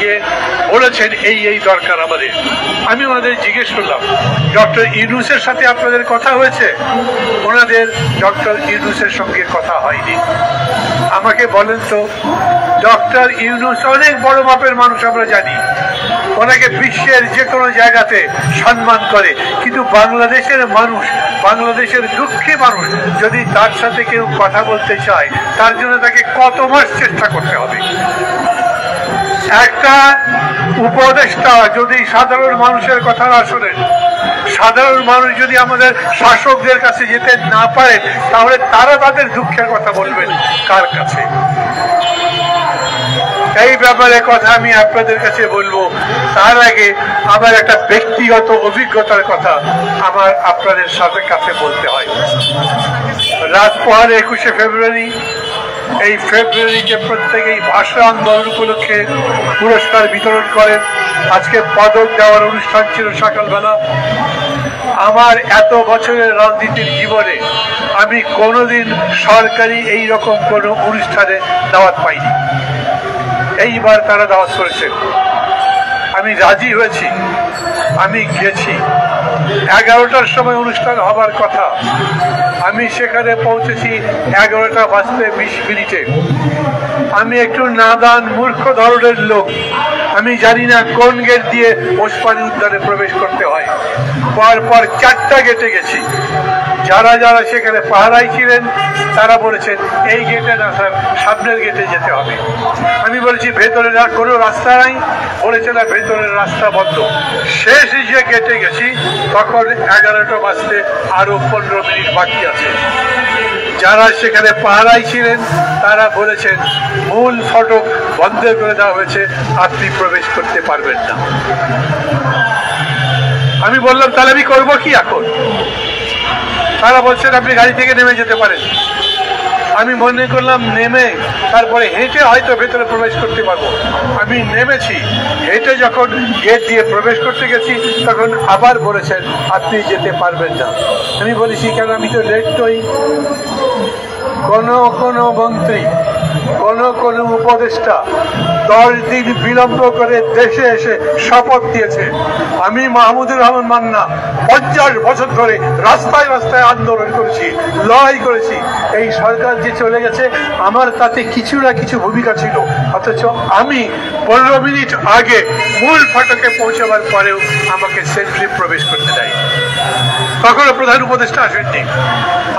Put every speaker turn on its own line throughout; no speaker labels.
গিয়ে বলেছেন এই দরকার আমাদের। আমি ওনাদের জিজ্ঞেস করলাম, ডক্টর ইউনূসের সাথে আপনাদের কথা হয়েছে? ওনাদের ডক্টর ইউনূসের সঙ্গে কথা হয়নি। আমাকে বলেন তো, ডক্টর ইউনূস অনেক বড় মাপের মানুষ, আমরা জানি, ওনাকে বিশ্বের যে কোনো জায়গাতে সম্মান করে, কিন্তু বাংলাদেশের মানুষ, বাংলাদেশের দুঃখী মানুষ যদি তার সাথে কেউ কথা বলতে চায়, তার জন্য তাকে কত মাস চেষ্টা করতে হবে। একটা উপদেষ্টা যদি সাধারণ মানুষের কথা না শোনেন, সাধারণ মানুষ যদি আমাদের শাসকদের কাছে যেতে না পারেন, তাহলে তারা তাদের দুঃখের কথা বলবেন কার কাছে? এই ব্যাপারে কথা আমি আপনাদের কাছে বলবো। তার আগে আমার একটা ব্যক্তিগত অভিজ্ঞতার কথা আমার আপনাদের সাথে কাছে বলতে হয়। রাত পর 21শে ফেব্রুয়ারি, এই ফেব্রুয়ারিতে প্রত্যেকেই ভাষা আন্দোলন উপলক্ষে পুরস্কার বিতরণ করেন। আজকে পদক দেওয়ার অনুষ্ঠান ছিল সকালবেলা। আমার এত বছরের রাজনীতির জীবনে আমি কোনোদিন সরকারি এই রকম কোনো অনুষ্ঠানে দাওয়াত পাইনি। এইবার তারা দাওয়াত করেছেন, আমি রাজি হয়েছি, আমি গেছি। 11টার সময় অনুষ্ঠান হবার কথা, আমি সেখানে পৌঁছেছি 11টা বাজতে 20 মিনিটে। আমি একটু নাদান মূর্খ ধরনের লোক, আমি জানি না কোন গেট দিয়ে ওসমানী উদ্যানে প্রবেশ করতে হয়। পরপর 4টা গেটে গেছি। যারা যারা সেখানে পাহারাই ছিলেন তারা বলেছেন এই গেটে না স্যার, সামনের গেটে যেতে হবে। আমি বলেছি ভেতরে কোনো রাস্তা নাই, বলেছে না ভেতরের রাস্তা বন্ধ। শেষ যে গেটে গেছি তখন 11টা বাজতে আরো 15 মিনিট বাকি আছে। যারা সেখানে পাহারাই ছিলেন তারা বলেছেন মূল ফটক বন্ধ করে দেওয়া হয়েছে, আপনি প্রবেশ করতে পারবেন না। আমি বললাম তাহলে আমি করবো কি এখন? তারা বলছেন আপনি গাড়ি থেকে নেমে যেতে পারেন। আমি মনে করলাম নেমে তারপরে হেঁটে হয়তো ভেতরে প্রবেশ করতে পারবো। আমি নেমেছি, হেঁটে যখন গেট দিয়ে প্রবেশ করতে গেছি তখন আবার বলেছেন আপনি যেতে পারবেন না। আমি বলেছি কেন, আমি তো লেট নই। কোন মন্ত্রী, কোন উপদেষ্টা 10 দিন বিলম্ব করে দেশে এসে শপথ দিয়েছে। আমি মাহমুদুর রহমান মান্না 50 বছর ধরে রাস্তায় রাস্তায় আন্দোলন করেছি, লড়াই করেছি। এই সরকার যে চলে গেছে আমার তাতে কিছু না কিছু ভূমিকা ছিল, অথচ আমি 15 মিনিট আগে মূল ফটকে পৌঁছাবার পরেও আমাকে সেন্ট্রি প্রবেশ করতে দেয়। তখনও প্রধান উপদেষ্টা আসেননি।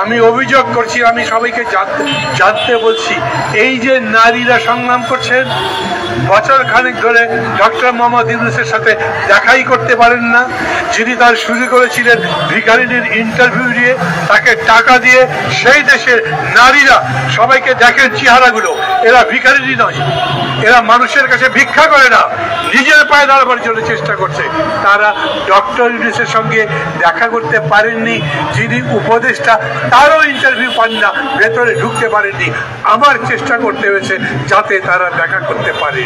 আমি অভিযোগ করছি, আমি সবাইকে জানতে বলছি, এই যে নারীরা সংগ্রাম করছেন, বছর খানেক ধরে ডক্টর মোহাম্মদ ইউনূসের সাথে দেখাই করতে পারেন না। যিনি তার শুরু করেছিলেন ভিখারিনীর ইন্টারভিউ দিয়ে, তাকে টাকা দিয়ে সেই দেশের নারীরা সবাইকে দেখেন চেহারাগুলো, এরা ভিখারিনী নয়, এরা মানুষের কাছে ভিক্ষা করে না, নিজের পায়ে দাঁড়াবার জন্য চেষ্টা করছে। তারা ডক্টর ইউনূসের সঙ্গে দেখা করতে পারেননি। যিনি উপদেষ্টা তারও ইন্টারভিউ পান না, ভেতরে ঢুকতে পারেননি। আমার চেষ্টা করতে হয়েছে যাতে তারা দেখা করতে পারে।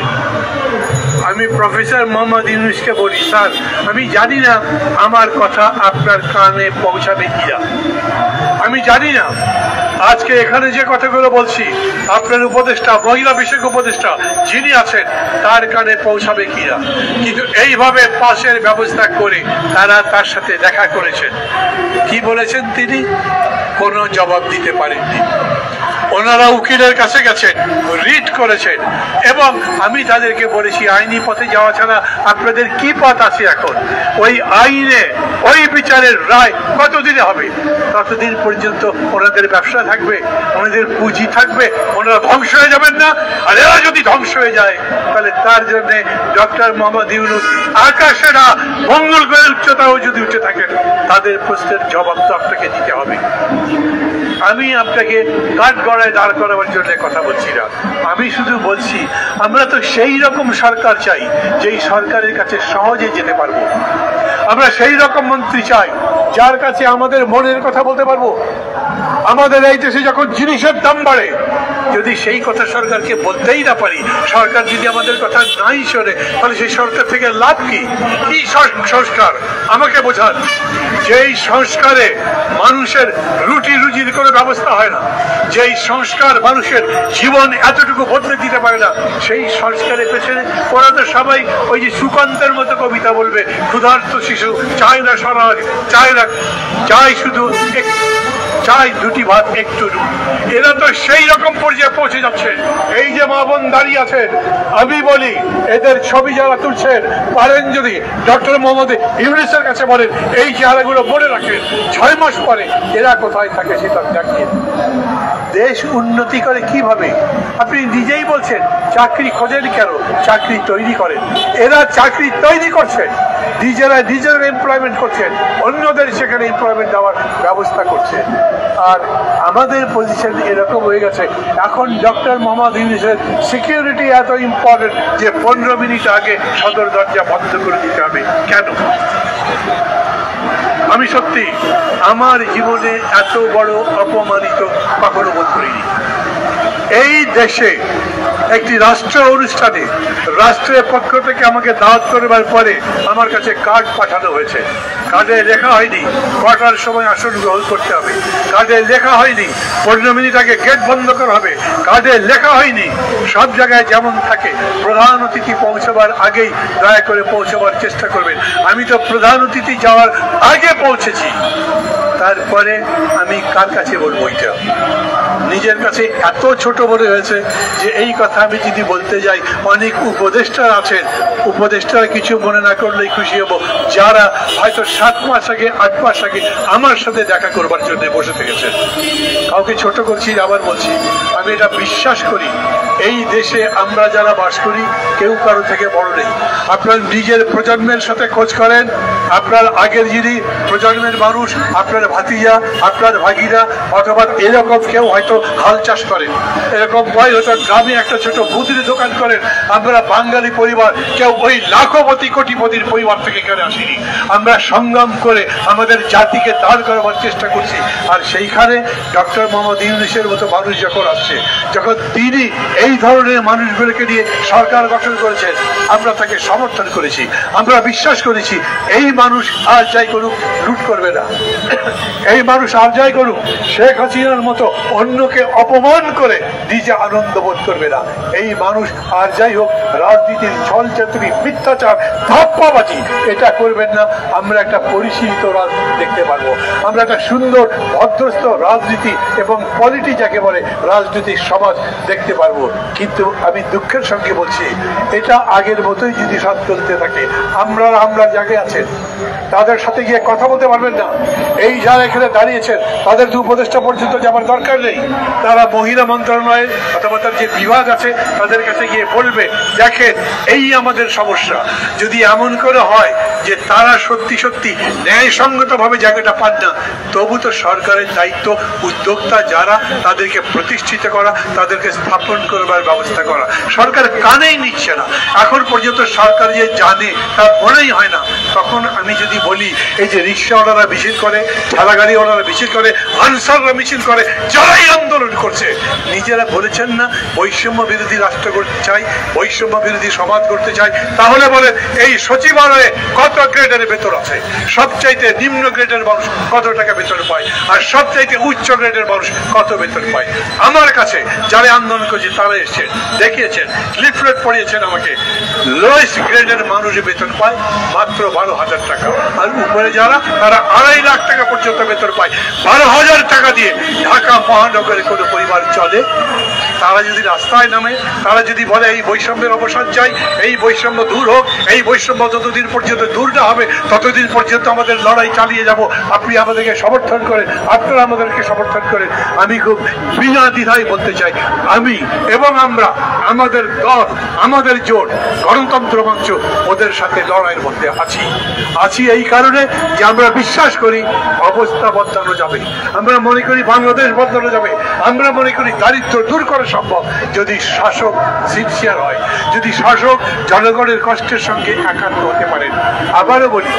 আমি প্রফেসর মোহাম্মদ ইউনূসকে বলি, স্যার আমি জানি না আমার কথা আপনার কানে পৌঁছাবে কিনা, আমি জানি না আজকে এখানে যে কথাগুলো বলছি আপনার উপদেষ্টা, মহিলা বিষয়ক উপদেষ্টা যিনি আছেন তার কানে পৌঁছাবে কিনা, কিন্তু এইভাবে পাশের ব্যবস্থা করে তারা তার সাথে দেখা করেছেন। কি বলেছেন তিনি? কোনো জবাব দিতে পারেননি। ওনারা উকিলের কাছে গেছেন, রিট করেছেন, এবং আমি তাদেরকে বলেছি আইনি পথে যাওয়া ছাড়া আপনাদের কি পথ আছে এখন? ওই আইনে ওই বিচারের রায় কতদিনে হবে? ততদিন পর্যন্ত ওনাদের ব্যবসা থাকবে, ওনাদের পুঁজি থাকবে, ওনারা ধ্বংস হয়ে যাবেন না। আর এরা যদি ধ্বংস হয়ে যায় তাহলে তার জন্য ডক্টর মোহাম্মদ ইউনূস আকাশে না মঙ্গল গ্রহের উচ্চতাও যদি উঠে থাকেন, তাদের প্রশ্নের জবাব তো আপনাকে দিতে হবে। আমি আপনাকে কাঠ গড়ায় দাঁড় করাবার জন্য কথা বলছি না, আমি শুধু বলছি আমরা তো সেই রকম সরকার চাই যেই সরকারের কাছে সহজে যেতে পারবো। আমরা সেই রকম মন্ত্রী চাই যার কাছে আমাদের মনের কথা বলতে পারবো। আমাদের এই দেশে যখন জিনিসের দাম বাড়ে যদি সেই কথা সরকারকে বলতেই না পারি, সরকার যদি আমাদের কথা নাই শোনে, তাহলে সেই সরকার থেকে লাভ কি? কি সংস্কার আমাকে বোঝান। যেই সংস্কারে মানুষের রুটি রুজির কোনো ব্যবস্থা হয় না, যেই সংস্কার মানুষের জীবন এতটুকু বদলে দিতে পারে না, সেই সংস্কারের পেছনে ওরা তো সবাই ওই যে সুকান্তের মতো কবিতা বলবে, ক্ষুধার্ত শিশু চায় না স্বরাজ, চায় শুধু চাই দুটি ভাত একটু। এরা তো সেই রকম পর্যায়ে পৌঁছে যাচ্ছে। এই যে মা বোন দাঁড়িয়ে আছেন, আমি বলি এদের ছবি যারা তুলছেন, পারেন যদি ডক্টর মোহাম্মদ ইউনূসের কাছে বলেন এই চেহারাগুলো মনে রাখেন, 6 মাস পরে এরা কোথায় থাকে সেটা দেখিয়ে। দেশ উন্নতি করে কিভাবে? আপনি নিজেই বলছেন চাকরি খোঁজেন কেন, চাকরি তৈরি করেন। এরা চাকরি তৈরি করছেন, নিজেরা এমপ্লয়মেন্ট করছেন, অন্যদের সেখানে এমপ্লয়মেন্ট দেওয়ার ব্যবস্থা করছেন। আর আমাদের পজিশন এরকম হয়ে গেছে, এখন ডক্টর মোহাম্মদ ইউনূসের সিকিউরিটি এত ইম্পর্টেন্ট যে 15 মিনিট আগে সদর দরজা বন্ধ করে দিতে হবে। কেন? আমি সত্যি আমার জীবনে এত বড় অপমানিত কখনো বোধ করিনি। এই দেশে একটি রাষ্ট্র অনুষ্ঠানে রাষ্ট্রের পক্ষ থেকে আমাকে দাওয়াত করবার পরে আমার কাছে কার্ড পাঠানো হয়েছে। কার্ডে লেখা হয়নি কটার সময় আসন গ্রহণ করতে হবে, কার্ডে লেখা হয়নি 15 মিনিট আগে গেট বন্ধ করা হবে, কার্ডে লেখা হয়নি সব জায়গায় যেমন থাকে প্রধান অতিথি পৌঁছবার আগেই দয়া করে পৌঁছবার চেষ্টা করবেন। আমি তো প্রধান অতিথি যাওয়ার আগে পৌঁছেছি, তারপরে আমি কার কাছে বলবো? এটা নিজের কাছে এত ছোট মনে হয়েছে যে এই কথা আমি যদি বলতে যাই, অনেক উপদেষ্টা আছেন, উপদেষ্টারা কিছু মনে না করলেই খুশি হব, যারা হয়তো 7 মাস আগে 8 মাস আগে আমার সাথে দেখা করবার জন্য বসে থেকেছেন। কাউকে ছোট করছি, আবার বলছি, আমি এটা বিশ্বাস করি এই দেশে আমরা যারা বাস করি কেউ কারো থেকে বড় নেই। আপনার নিজের প্রজন্মের সাথে খোঁজ করেন, আপনার আগের যিনি প্রজন্মের মানুষ, আপনার ভাতিজা, আপনার ভাগিরা, অথবা এরকম কেউ হয়তো হাল চাষ করেন, এরকম হয়তো গ্রামে একটা ছোট মুদির দোকান করেন। আমরা বাঙালি পরিবার কেউ ওই লাখপতি কোটিপতির পরিবার থেকে এখানে আসিনি। আমরা সংগ্রাম করে আমাদের জাতিকে দাঁড় করাবার চেষ্টা করছি। আর সেইখানে ডক্টর মোহাম্মদ ইউনূসের মতো মানুষ যখন আসছে, যখন তিনি এই ধরনের মানুষগুলোকে নিয়ে সরকার গঠন করেছেন, আমরা তাকে সমর্থন করেছি। আমরা বিশ্বাস করেছি এই মানুষ আর যাই করুক লুট করবে না, এই মানুষ আর যাই করুক শেখ হাসিনার মতো অন্যকে অপমান করে নিজে আনন্দ বোধ করবে না। এই মানুষ আর যাই হোক রাজনীতির ছলচাতুরি, মিথ্যাচার, ধাপ্পাবাজি এটা করবেন না। আমরা একটা পরিশীলিত রাজনীতি দেখতে পারবো, আমরা একটা সুন্দর ভদ্রস্থ রাজনীতি এবং পলিটি যাকে বলে রাজনৈতিক সমাজ দেখতে পারবো। কিন্তু আমি দুঃখের সঙ্গে বলছি, এটা আগের মতোই যদি সব চলতে থাকে, আমরা জায়গায় আছেন তাদের সাথে গিয়ে কথা বলতে পারবেন না। এই যারা এখানে দাঁড়িয়েছেন তাদের দু উপদেষ্টা পর্যন্ত যাবার দরকার নেই। তারা মহিলা মন্ত্রণালয়ে অথবা তার যে বিভাগ আছে তাদের কাছে গিয়ে বলবে, দেখেন এই আমাদের সমস্যা। যদি এমন করে হয় যে তারা সত্যি সত্যি ন্যায়সঙ্গত ভাবে জায়গাটা পান না, তবু তো সরকারের দায়িত্ব উদ্যোক্তা যারা তাদেরকে প্রতিষ্ঠিত করা, তাদেরকে স্থাপন করবার ব্যবস্থা করা। সরকার কানেই নিচ্ছে না, এখন পর্যন্ত সরকার যে জানে তার মনেই হয় না। তখন আমি যদি বলি এই যে রিক্সাওয়ালারা মিছিল করে, ঠেলাগাড়িওয়ালারা মিছিল করে, আনসাররা মিছিল করে, যারাই আন্দোলন করছে নিজেরা বলেছেন না বৈষম্য বিরোধী রাষ্ট্র করতে চাই, বৈষম্য বিরোধী সমাজ করতে চাই, তাহলে বলেন এই সচিবালয়ে কত গ্রেডের বেতন আছে? সবচাইতে নিম্ন গ্রেডের মানুষ কত টাকা বেতন পায়, আর সবচাইতে উচ্চ গ্রেডের মানুষ কত বেতন পায়? আমার কাছে যারা আন্দোলন করছে তারা এসছেন, দেখিয়েছেন, লিফলেট পড়িয়েছেন আমাকে। লোয়েস্ট গ্রেডের মানুষ বেতন পায় মাত্র 12,000 টাকা, আর উপরে যারা তারা 2.5 লাখ টাকা পর্যন্ত বেতন পায়। 12,000 টাকা দিয়ে ঢাকা মহানগরে কোনো পরিবার চলে? তারা যদি রাস্তায় নামে, তারা যদি বলে এই বৈষম্যের অবসান চাই, এই বৈষম্য দূর হোক, এই বৈষম্য যতদিন পর্যন্ত দূর না হবে ততদিন পর্যন্ত আমাদের লড়াই চালিয়ে যাব, আপনি আমাদেরকে সমর্থন করেন, আপনারা আমাদেরকে সমর্থন করেন। আমি খুব বিনা দ্বিধায় বলতে চাই, আমি এবং আমরা, আমাদের দল, আমাদের জোট গণতন্ত্র মঞ্চ ওদের সাথে লড়াইয়ের মধ্যে আছি এই কারণে যে আমরা বিশ্বাস করি অবস্থা বদলানো যাবে, আমরা মনে করি বাংলাদেশ বদলানো যাবে, আমরা মনে করি দারিদ্র দূর করা সম্ভব যদি শাসক সিনসিয়ার হয়, যদি শাসক জনগণের কষ্টের সঙ্গে একাত্ম হতে পারেন। আবারও বলি,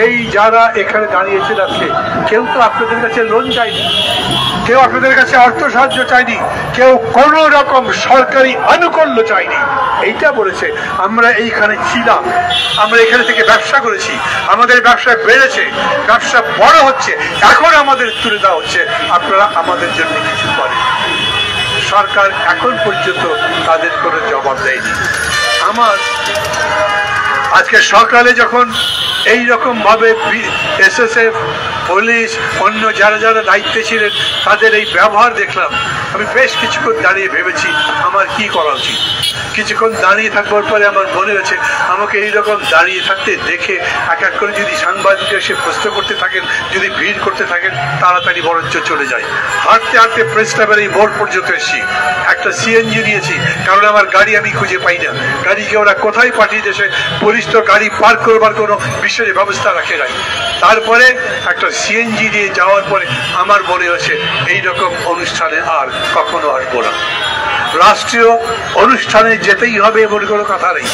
এই যারা এখানে দাঁড়িয়েছেন আজকে, কেউ তো আপনাদের কাছে লোন চাইনি, কেউ আপনাদের কাছে অর্থ সাহায্য চাইনি, কেউ কোন রকম সরকারি আনুকূল্য চাইনি। এইটা বলেছে আমরা এইখানে ছিলাম, আমরা এখানে থেকে ব্যবসা করেছি, আমাদের ব্যবসা বেড়েছে, ব্যবসা বড় হচ্ছে, এখন আমাদের তুলে দেওয়া হচ্ছে, আপনারা আমাদের জন্য কিছু করেন। সরকার এখন পর্যন্ত তাদের কোনো জবাব দেয়নি। আমার আজকে সকালে যখন এই রকম ভাবে এসএসএফ, পুলিশ, অন্য যারা যারা দায়িত্বে ছিলেন তাদের এই ব্যবহার দেখলাম, আমি বেশ কিছুক্ষণ দাঁড়িয়ে ভেবেছি আমার কি করা উচিত। কিছুক্ষণ দাঁড়িয়ে থাকবার পরে আমার মনে হয়েছে আমাকে এইরকম দাঁড়িয়ে থাকতে দেখে এক এক করে যদি সাংবাদিক এসে প্রশ্ন করতে থাকেন, যদি ভিড় করতে থাকেন, তাড়াতাড়ি বরঞ্চ চলে যায়। হাঁটতে হাঁটতে প্রেস ক্লাবের এই মোড় পর্যন্ত এসেছি, একটা সিএনজি নিয়েছি, কারণ আমার গাড়ি আমি খুঁজে পাই না। গাড়িকে ওরা কোথায় পাঠিয়ে দিয়েছে, পুলিশ তো গাড়ি পার্ক করবার কোনো বিশেষ ব্যবস্থা রাখে নাই। তারপরে একটা সিএনজি নিয়ে যাওয়ার পরে আমার মনে হয়েছে এইরকম অনুষ্ঠানে আর কখনো আসবো না। রাষ্ট্রীয় অনুষ্ঠানে যেতেই হবে এমন কোনো কথা নেই।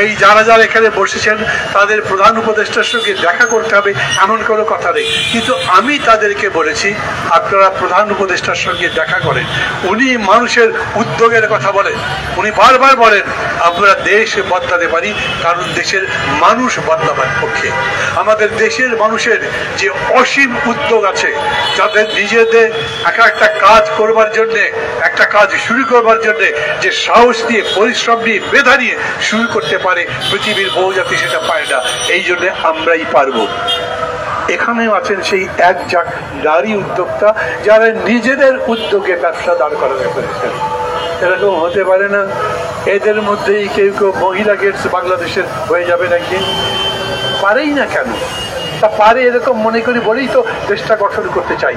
এই যারা যারা এখানে বসেছেন তাদের প্রধান উপদেষ্টার সঙ্গে দেখা করতে হবে এমন কোনো কথা নেই, কিন্তু আমি তাদেরকে বলেছি আপনারা প্রধান উপদেষ্টার সঙ্গে দেখা করেন। উনি মানুষের উদ্যোগের কথা বলেন, উনি বারবার বলেন আমরা দেশ বদলাতে পারি, কারণ দেশের মানুষ বদলাবার পক্ষে। আমাদের দেশের মানুষের যে অসীম উদ্যোগ আছে, যাদের নিজেদের একটা কাজ করবার জন্যে, একটা কাজ শুরু করবার জন্যে যে সাহস দিয়ে, পরিশ্রম নিয়ে, মেধা নিয়ে শুরু করতে পারে, পৃথিবীর বহু জাতি সেটা পায় না। এই জন্য আমরাই পারবো। এখানেও আছেন সেই এক ঝাঁক নারী উদ্যোক্তা যারা নিজেদের উদ্যোগে ব্যবসা দাঁড় করাতে পেরেছেন। এরকম হতে পারে না এদের মধ্যেই কেউ কেউ মহিলা গেটস বাংলাদেশের হয়ে যাবে নাকি? পারেই না কেন? তা পারে এরকম মনে করি বলেই তো দেশটা গঠন করতে চাই।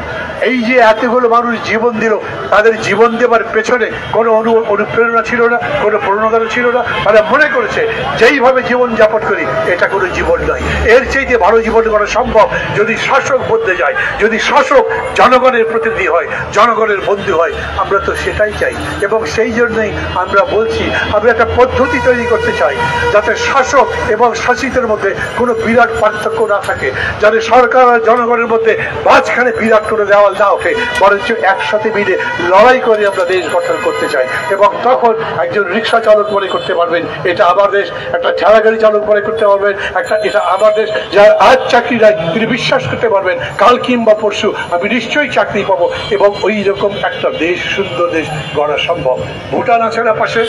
এই যে এতগুলো মানুষ জীবন দিল, তাদের জীবন দেবার পেছনে কোনো অনুপ্রেরণা ছিল না, কোনো প্রণোদনা ছিল না। তারা মনে করেছে যেইভাবে জীবন যাপন করি এটা কোনো জীবন নয়, এর চাইতে ভালো জীবন করা সম্ভব যদি শাসক বদলে যায়, যদি শাসক জনগণের প্রতিনিধি হয়, জনগণের বন্ধু হয়। আমরা তো সেটাই চাই, এবং সেই জন্যই আমরা বলছি আমরা একটা পদ্ধতি তৈরি করতে চাই যাতে শাসক এবং শাসিতের মধ্যে কোনো বিরাট পার্থক্য না থাকে, যাতে সরকার আর জনগণের মধ্যে মাঝখানে বিরাট করে দেওয়াল না ওঠে, বরঞ্চ একসাথে মিলে লড়াই করে আমরা দেশ গঠন করতে চাই। এবং তখন একজন রিক্সা চালক মনে করতে পারবেন এটা আমার দেশ, একটা ঠেলা গাড়ি চালক মনে করতে পারবেন এটা আমার দেশ। যার আজ চাকরি নাই তিনি বিশ্বাস করতে পারবেন কাল কিংবা পরশু আমি নিশ্চয়ই চাকরি পাবো, এবং ওই রকম একটা দেশ, সুন্দর দেশ গড়া সম্ভব। ভুটান আছে না পাশে,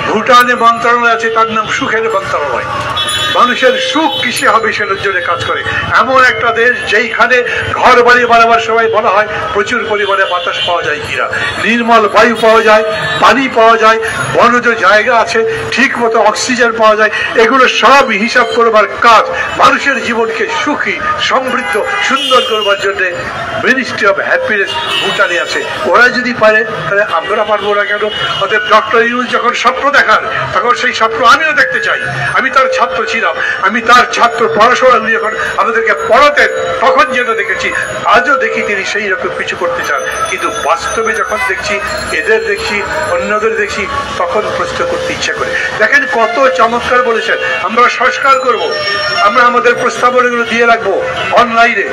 ভুটানে মন্ত্রণালয় আছে, তার নাম সুখের মন্ত্রণালয়। মানুষের সুখ কিসে হবে সেটার জন্য কাজ করে। এমন একটা দেশ যেইখানে ঘর বাড়ি বানাবার সময় বলা হয় প্রচুর পরিমাণে বাতাস পাওয়া যায় কিনা, নির্মল বায়ু পাওয়া যায়, পানি পাওয়া যায়, বনজ জায়গা আছে, ঠিক মতো অক্সিজেন পাওয়া যায়। এগুলো সব হিসাব করবার কাজ মানুষের জীবনকে সুখী, সমৃদ্ধ, সুন্দর করবার জন্য মিনিস্ট্রি অফ হ্যাপিনেস ভুটানে আছে। ওরা যদি পারে তাহলে আমরা পারবো না কেন? অতএব ডক্টর ইউনূস যখন স্বপ্ন দেখান তখন সেই স্বপ্ন আমিও দেখতে চাই। আমি তার ছাত্র ছিলাম, আমি তার ছাত্র। পড়াশোনা যখন আমাদেরকে পড়াতেন তখন যেটা দেখেছি আজও দেখি তিনি সেই রকম কিছু করতে চান, কিন্তু বাস্তবে যখন দেখছি, এদের দেখছি, অন্যদের দেখছি, তখন প্রশ্ন করতে ইচ্ছা করে। দেখেন কত চমৎকার বলেছেন আমরা সংস্কার করব, আমরা আমাদের প্রস্তাবনাগুলো দিয়ে রাখবো অনলাইনে,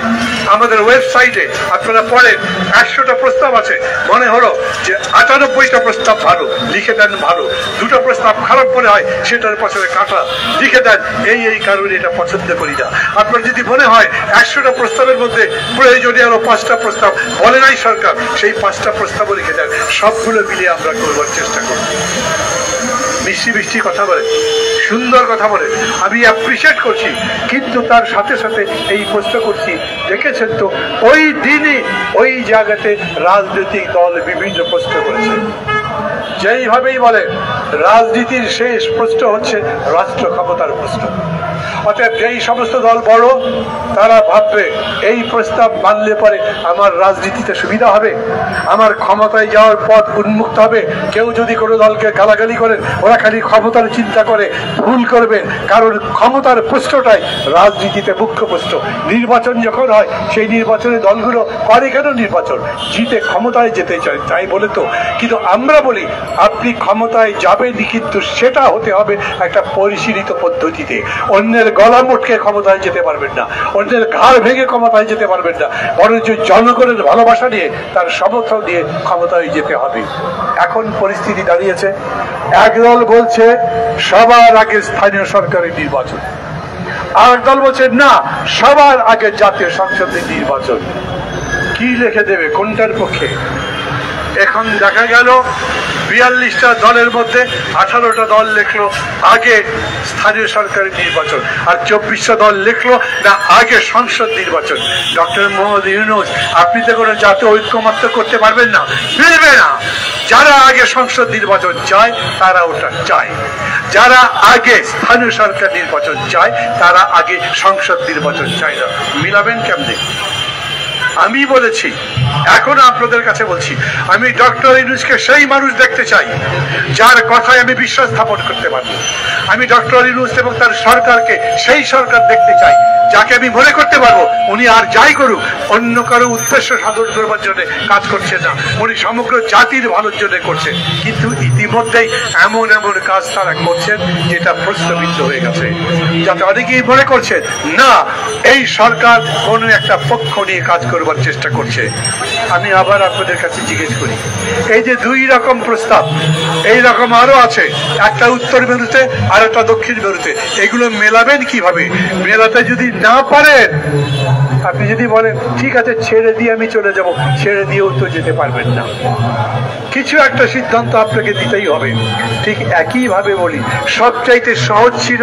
আমাদের ওয়েবসাইটে। আপনারা পড়েন 100টা প্রস্তাব আছে, মনে হলো যে 98টা প্রস্তাব ভালো, লিখে দেন ভালো। 2টা প্রস্তাব খারাপ মনে হয় সেটার পাশে কাটা, লিখে দেন এই কারণে এটা পছন্দ করি না। আপনার যদি মনে হয় 100টা প্রস্তাবের মধ্যে প্রয়োজনীয় আরো 5টা প্রস্তাব বলে নাই সরকার, সেই 5টা প্রস্তাবও লিখে দেন। সবগুলো মিলিয়ে আমরা করবার চেষ্টা করব। মিষ্টি মিষ্টি কথা বলে, সুন্দর কথা বলে, আমি অ্যাপ্রিসিয়েট করছি, কিন্তু তার সাথে সাথে এই প্রশ্ন করছি, দেখেছেন তো ওই দিনই ওই জায়গাতে রাজনৈতিক দল বিভিন্ন প্রশ্ন করেছে। যেইভাবেই বলে রাজনীতির শেষ প্রশ্ন হচ্ছে রাষ্ট্র ক্ষমতার প্রশ্ন। অতএব যেই সমস্ত দল বড় তারা ভাববে এই প্রস্তাব মানলে পরে আমার রাজনীতিতে সুবিধা হবে, আমার ক্ষমতায় যাওয়ার পথ উন্মুক্ত হবে। কেউ যদি কোনো দলকে গালাগালি করেন, ওরা খালি ক্ষমতার চিন্তা করে, ভুল করবেন, কারণ ক্ষমতার প্রশ্নটাই রাজনীতিতে মুখ্য প্রশ্ন। নির্বাচন যখন হয় সেই নির্বাচনে দলগুলো করে কেন নির্বাচন? জিতে ক্ষমতায় যেতে চায়, তাই বলে তো। কিন্তু আমরা বলি আপনি ক্ষমতায় যাবেন, কিন্তু সেটা হতে হবে একটা পরিশীলিত পদ্ধতিতে। অন্যের গলা মোটকে ক্ষমতায় যেতে পারবেন না, অন্যের ঘাড় ভেঙে ক্ষমতায় যেতে পারবেন না, বরঞ্চ জনগণের ভালোবাসা নিয়ে, তার সমর্থন দিয়ে ক্ষমতায় যেতে হবে। এখন পরিস্থিতি দাঁড়িয়েছে, একদল বলছে সবার আগে স্থানীয় সরকারের নির্বাচন, আর দল বলছে না সবার আগে জাতীয় সংসদের নির্বাচন। কি লিখে দেবে, কোনটার পক্ষে? এখন দেখা গেল 42টা দলের মধ্যে 18টা দল লিখলো আগে স্থানীয় সরকারের নির্বাচন, আর 24টা দল লিখলো না আগে সংসদ নির্বাচন। ডক্টর মোহাম্মদ ইউনূস, আপনি তো কোনো জাতীয় ঐক্যমত্য করতে পারবেন না, মিলবে না। যারা আগে সংসদ নির্বাচন চায় তারা ওটা চায়, যারা আগে স্থানীয় সরকার নির্বাচন চায় তারা আগে সংসদ নির্বাচন চায় না। মিলাবেন কেমনে? আমি বলেছি, এখন আপনাদের কাছে বলছি, আমি ডক্টর ইউনূসকে সেই মানুষ দেখতে চাই যার কথায় আমি বিশ্বাস স্থাপন করতে পারবো। আমি ডক্টর ইউনূস এবং তার সরকারকে সেই সরকার দেখতে চাই যাকে আমি মনে করতে পারবো উনি আর যাই করুক অন্য কারো উদ্দেশ্য সাধন করবার জন্য কাজ করছে না, উনি সমগ্র জাতির ভালোর জন্য করছে। কিন্তু ইতিমধ্যেই এমন এমন কাজ তারা করছেন যেটা প্রশ্নবিদ্ধ হয়ে গেছে, যাতে অনেকেই মনে করছেন না এই সরকার কোনো একটা পক্ষ নিয়ে কাজ করবার চেষ্টা করছে। আমি আবার আপনাদের কাছে জিজ্ঞেস করি, এই যে দুই রকম প্রস্তাব, এই রকম আরো আছে, একটা উত্তর মেরুতে আর একটা দক্ষিণ মেরুতে, এগুলো মেলাবেন কিভাবে? মেলাতে যদি না পারেন, আপনি যদি বলেন ঠিক আছে ছেড়ে দিয়ে আমি চলে যাব, ছেড়ে দিয়েও তো যেতে পারবেন না, কিছু একটা সিদ্ধান্ত আপনাকে দিতেই হবে। ঠিক একইভাবে বলি, সবচাইতে সহজ ছিল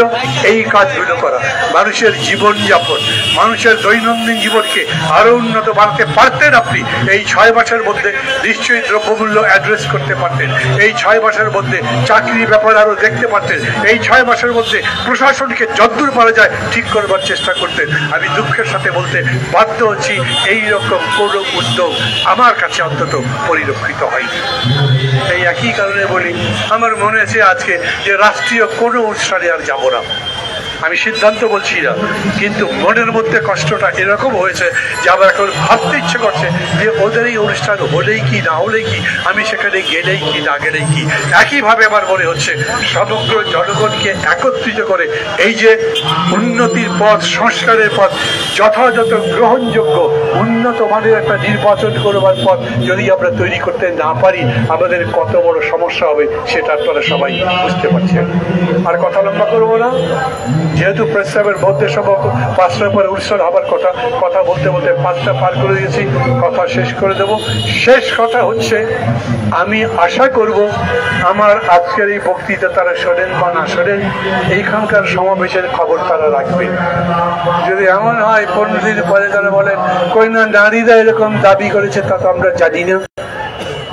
এই কাজগুলো করা, মানুষের জীবনযাপন, মানুষের দৈনন্দিন জীবনকে আরো উন্নত বানাতে পারতেন আপনি। এই 6 মাসের মধ্যে নিশ্চয়ই দ্রব্যমূল্য অ্যাড্রেস করতে পারতেন, এই 6 মাসের মধ্যে চাকরি ব্যাপার আরো দেখতে পারতেন, এই 6 মাসের মধ্যে প্রশাসনকে যতদূর পারা যায় ঠিক করবার চেষ্টা করতেন। আমি দুঃখের সাথে বলতে বাধ্য হচ্ছি এইরকম কোনো উদ্যোগ আমার কাছে অন্তত পরিলক্ষিত হয়নি। এই একই কারণে বলি, আমার মনে আছে আজকে যে রাষ্ট্রীয় কোনো অনুষ্ঠানে আর যাব না। আমি সিদ্ধান্ত বলছি না, কিন্তু মনের মধ্যে কষ্টটা এরকম হয়েছে যে আমার এখন ভাবতে ইচ্ছে করছে যে ওদের এই অনুষ্ঠান হলেই কি না হলেই কি, আমি সেখানে গেলেই কি না গেলেই কি। একইভাবে আমার মনে হচ্ছে সমগ্র জনগণকে একত্রিত করে এই যে উন্নতির পথ, সংস্কারের পথ, যথাযথ গ্রহণযোগ্য উন্নত মানের একটা নির্বাচন করবার পথ যদি আমরা তৈরি করতে না পারি, আমাদের কত বড় সমস্যা হবে সেটা আপনারা সবাই বুঝতে পারছেন। আর কথা লম্বা করবো না, যেহেতু প্রস্তাবের মধ্যে সব 5টার পরে অনুষ্ঠান হবার কথা বলতে বলতে 5টা পার করে দিয়েছি, কথা শেষ করে দেব। শেষ কথা হচ্ছে, আমি আশা করব আমার আজকের এই বক্তৃতা তারা শোনেন বা না শোনেন, এইখানকার সমাবেশের খবর তারা রাখবেন। যদি এমন হয় 15 দিন পরে তারা বলেন কই না নারীরা এরকম দাবি করেছে, তা তো আমরা জানি না,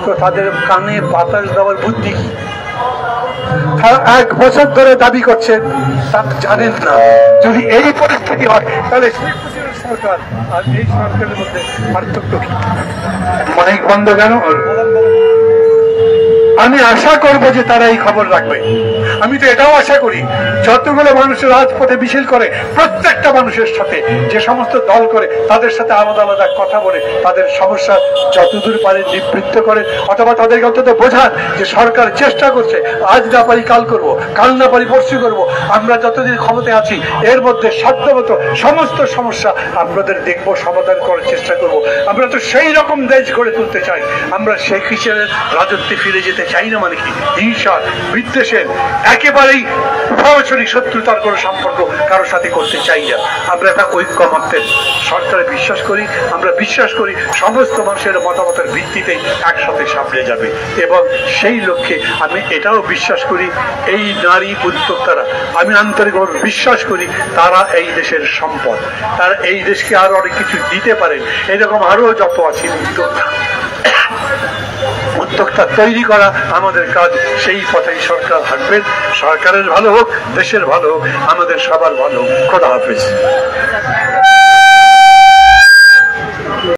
তো তাদের কানে বাতাস দেওয়ার বুদ্ধি কি? তারা 1 বছর ধরে দাবি করছেন, তা জানেন না। যদি এই পরিস্থিতি হয় তাহলে সরকার আর এই সরকারের মধ্যে পার্থক্য কি? মাইক বন্ধ কেন? আমি আশা করব যে তারা এই খবর রাখবে। আমি তো এটাও আশা করি যতগুলো মানুষের রাজপথে মিছিল করে প্রত্যেকটা মানুষের সাথে যে সমস্ত দল করে তাদের সাথে আলাদা আলাদা কথা বলে তাদের সমস্যা যতদূর পারে নিবৃত্ত করে, অথবা তাদেরকে অন্তত বোঝান যে সরকার চেষ্টা করছে, আজ না পারি কাল করব, কাল না পারি পরশু করব, আমরা যতদিন ক্ষমতায় আছি এর মধ্যে সাধ্যমতো সমস্ত সমস্যা আপনাদের দেখবো, সমাধান করার চেষ্টা করব। আমরা তো সেই রকম দেশ গড়ে তুলতে চাই, আমরা শেখ হিসেবে রাজত্বে ফিরে যেতে চাই না। মানে কি? হিংসা, বিদ্বেষের, একেবারেই সরাসরি শত্রুতার কোনো সম্পর্ক কারোর সাথে করতে চাই না। আমরা একটা ঐক্যমত্যের সরকারে বিশ্বাস করি, আমরা বিশ্বাস করি সমস্ত মানুষের মতামতের ভিত্তিতে একসাথে সামনে যাবে, এবং সেই লক্ষ্যে আমি এটাও বিশ্বাস করি এই নারী উদ্যোক্তারা, আমি আন্তরিকভাবে বিশ্বাস করি তারা এই দেশের সম্পদ, তারা এই দেশকে আরো অনেক কিছু দিতে পারেন। এরকম আরো যত আছে উদ্যোক্তা উদ্যোক্তা তৈরি করা আমাদের কাজ। সেই পথেই সরকার হাঁটবেন। সরকারের ভালো হোক, দেশের ভালো হোক, আমাদের সবার ভালো হোক। খোদা হাফেজ।